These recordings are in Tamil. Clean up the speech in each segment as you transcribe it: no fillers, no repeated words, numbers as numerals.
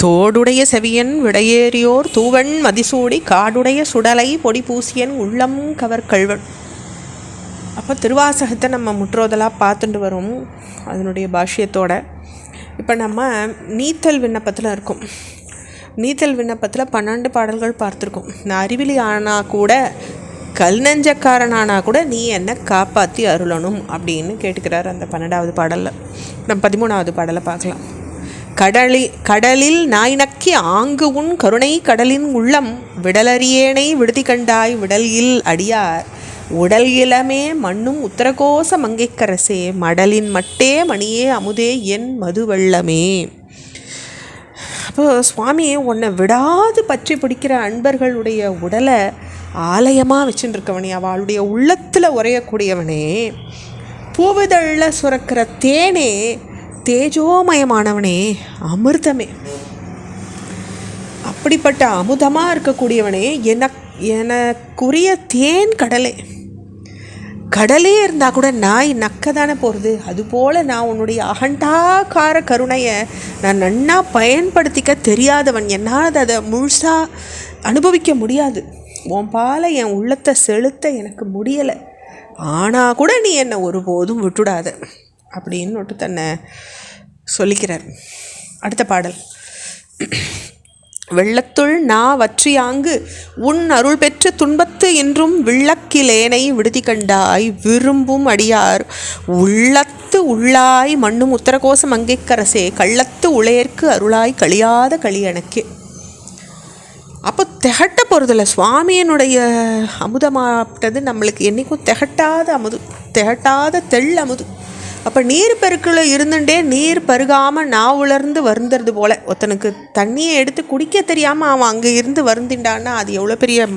தோடுடைய செவியன் விடையேறியோர் தூவன் மதிசூடி காடுடைய சுடலை பொடி பூசியன் உள்ளம் கவர் கல்வன். அப்போ திருவாசகத்தை நம்ம முற்றோதலாக பார்த்துட்டு வரும் அதனுடைய பாஷ்யத்தோட. இப்போ நம்ம நீத்தல் விண்ணப்பத்தில் இருக்கும். நீத்தல் விண்ணப்பத்தில் 12 பாடல்கள் பார்த்துருக்கோம். நான் அறிவிலி ஆனால் கூட கல் நெஞ்சக்காரனானா கூட நீ என்னை காப்பாற்றி அருளணும் அப்படின்னு கேட்டுக்கிறார் அந்த 12வது பாடலில். நம்ம 13வது பாடலை பார்க்கலாம். கடலில் நாய் நக்கி ஆங்கு உன் கருணை கடலின் உள்ளம் விடலறியேனை விடுதி கண்டாய் விடல் இல் அடியார் உடல் இளமே மண்ணும் உத்தரகோச மங்கைக்கரசே மடலின் மட்டே மணியே அமுதே என் மது வெள்ளமே. அப்போ சுவாமி உன்னை விடாது பற்றி பிடிக்கிற அன்பர்களுடைய உடலை ஆலயமாக வச்சுட்டுருக்கவனே, அவளுடைய உள்ளத்தில் உரையக்கூடியவனே, பூவிதழில் சுரக்கிற தேனே, தேஜோமயமானவனே, அமிர்தமே, அப்படிப்பட்ட அமுதமாக இருக்கக்கூடியவனே, எனக்குரிய தேன் கடலே. கடலே இருந்தால் கூட நாய் நக்க தானே போகிறது. அதுபோல் நான் உன்னுடைய அகண்டாக்கார கருணையை நான் நன்னா பயன்படுத்திக்க தெரியாதவன். என்னால் அதை முழுசாக அனுபவிக்க முடியாது. உன் பாலை என் உள்ளத்தை செலுத்த எனக்கு முடியலை. ஆனால் கூட நீ என்னை ஒருபோதும் விட்டுடாத அப்படின்னு தன்னை சொல்லிக்கிறார். அடுத்த பாடல். வெள்ளத்துள் நா வற்றியாங்கு உன் அருள் பெற்று துன்பத்து என்றும் விள்ளக்கிலேனை விடுதி கண்டாய் விரும்பும் அடியார் உள்ளத்து உள்ளாய் மண்ணும் உத்தரகோச மங்கைக்கரசே கள்ளத்து உளையற்கு அருளாய் கழியாத களி எனக்கே. அப்போ திகட்ட போகிறதில்ல. சுவாமியனுடைய அமுதமாட்டது நம்மளுக்கு என்றைக்கும் திகட்டாத அமுது, திகட்டாத தெள் அமுது. அப்போ நீர் பெருக்கில் இருந்துட்டே நீர் பருகாமல் நான் உலர்ந்து வருந்துறது போல். ஒருத்தனுக்கு தண்ணியை எடுத்து குடிக்க தெரியாமல் அவன் அங்கே இருந்து வருந்தின்டான்னா அது எவ்வளோ பெரிய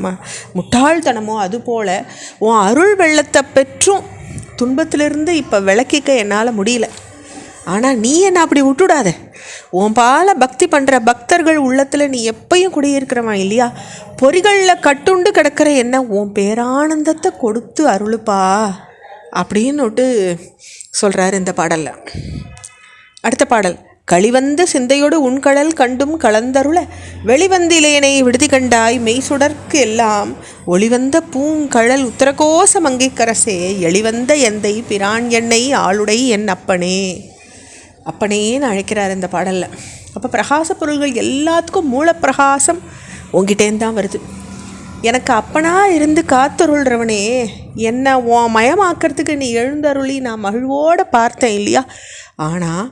முட்டாள்தனமோ, அதுபோல் உன் அருள் வெள்ளத்தை பெற்றும் துன்பத்திலிருந்து இப்போ விளக்கிக்க என்னால் முடியல. ஆனால் நீ என்ன அப்படி விட்டுடாத. உன் பால பக்தி பண்ணுற பக்தர்கள் உள்ளத்தில் நீ எப்பயும் குடியிருக்கிறவன் இல்லையா. பொறிகளில் கட்டுண்டு கிடக்கிற என்ன உன் பேரானந்தத்தை கொடுத்து அருளுப்பா அப்படின்னு சொல்கிறார் இந்த பாடலில். அடுத்த பாடல். களிவந்த சிந்தையோடு உண்கடல் கண்டும் கலந்தருள வெளிவந்திலேனை விடுதி கண்டாய் மெய்சுடர்க்கு எல்லாம் ஒளிவந்த பூங்கழல் உத்தரகோச மங்கைக்கரசே எளிவந்த எந்தை பிரான் எண்ணெய் ஆளுடை என் அப்பனே. அப்பனேன்னு அழைக்கிறார் இந்த பாடலில். அப்போ பிரகாச பொருள்கள் எல்லாத்துக்கும் மூலப்பிரகாசம் உங்ககிட்டேருந்து தான் வருது. எனக்கு அப்பனாக இருந்து காத்தருள்றவனே, என்னை உன் மயமாக்கிறதுக்கு நீ எழுந்தருளி நான் மகிழ்வோடு பார்த்தேன் இல்லையா. ஆனால்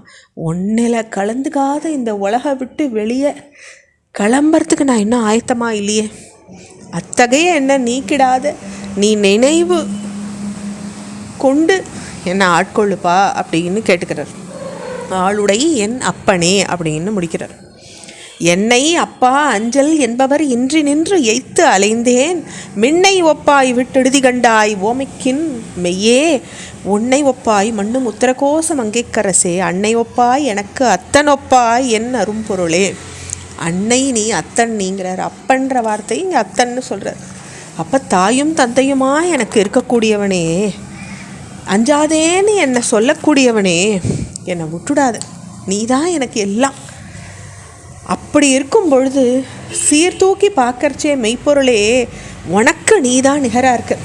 ஒன்னில் கலந்துக்காத இந்த உலகை விட்டு வெளியே கிளம்புறதுக்கு நான் இன்னும் ஆயத்தமாக இல்லையே. அத்தகைய என்னை நீக்கிடாத நீ நினைவு கொண்டு என்னை ஆட்கொள்ளுப்பா அப்படின்னு கேட்டுக்கிறார். ஆளுடை என் அப்பனே அப்படின்னு முடிக்கிறார். என்னை அப்பா அஞ்சல் என்பவர் இன்றி நின்று எய்த்து அலைந்தேன் மின்னை ஒப்பாய் விட்டெழுதி கண்டாய் ஓமைக்கின் மெய்யே உன்னை ஒப்பாய் மண்ணும் உத்தரகோச மங்கைக்கரசே அன்னை ஒப்பாய் எனக்கு அத்தன் ஒப்பாய் என் அரும்பொருளே. அன்னை நீ அத்தன் நீங்கிறார். அப்பன்ற வார்த்தை இங்கே அத்தன்னு சொல்கிறார். அப்போ தாயும் தந்தையுமா எனக்கு இருக்கக்கூடியவனே, அஞ்சாதேன்னு என்னை சொல்லக்கூடியவனே, என்னை விட்டுடாத, நீ தான் எனக்கு எல்லாம். அப்படி இருக்கும் பொழுது சீர்தூக்கி பார்க்கறச்சே மெய்ப்பொருளே உனக்கு நீ தான் நிகராக இருக்க.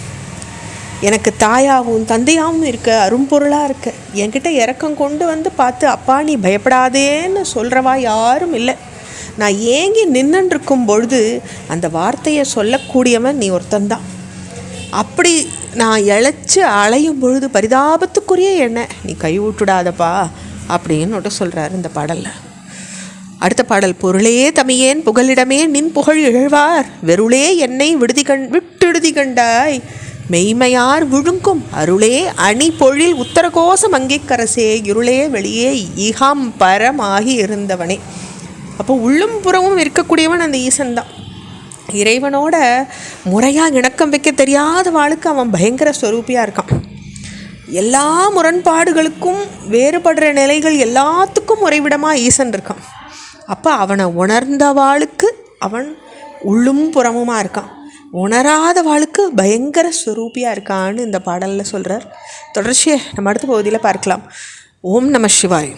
எனக்கு தாயாகவும் தந்தையாகவும் இருக்க, அரும்பொருளாக இருக்க. என்கிட்ட இறக்கம் கொண்டு வந்து பார்த்து அப்பா நீ பயப்படாதேன்னு சொல்கிறவா யாரும் இல்லை. நான் ஏங்கி நின்றுருக்கும் பொழுது அந்த வார்த்தையை சொல்லக்கூடியவன் நீ ஒருத்தந்தான். அப்படி நான் இழைச்சி அலையும் பொழுது பரிதாபத்துக்குரிய என்ன நீ கை விட்டுடாதப்பா அப்படின்னு சொல்கிறார் இந்த பாடலில். அடுத்த பாடல். பொருளே தமியேன் புகலிடமே நின் புகழ் இழழ்வார் வெருளே என்னை விட்டெழுதி கண்டாய் மெய்மையார் விழுங்கும் அருளே அணி பொழில் உத்தரகோச மங்கைக்கரசே இருளே வெளியே ஈகாம் பரமாகி இருந்தவனே. அப்போ உள்ளும் புறமும் இருக்கக்கூடியவன் அந்த ஈசன் தான். இறைவனோட முறையாக இணக்கம் வைக்க தெரியாத வாளுக்கு அவன் பயங்கர ஸ்வரூபியாக இருக்கான். எல்லா முரண்பாடுகளுக்கும் வேறுபடுற நிலைகள் எல்லாத்துக்கும் உறைவிடமாக ஈசன் இருக்கான். அப்போ அவனை உணர்ந்த வாளுக்கு அவன் உள்ளும் புறமுமாக இருக்கான். உணராத வாளுக்கு பயங்கர ஸ்வரூபியாக இருக்கான்னு இந்த பாடலில் சொல்கிறார். தொடர்ச்சியை நம்ம அடுத்த பகுதியில் பார்க்கலாம். ஓம் நம சிவாய்.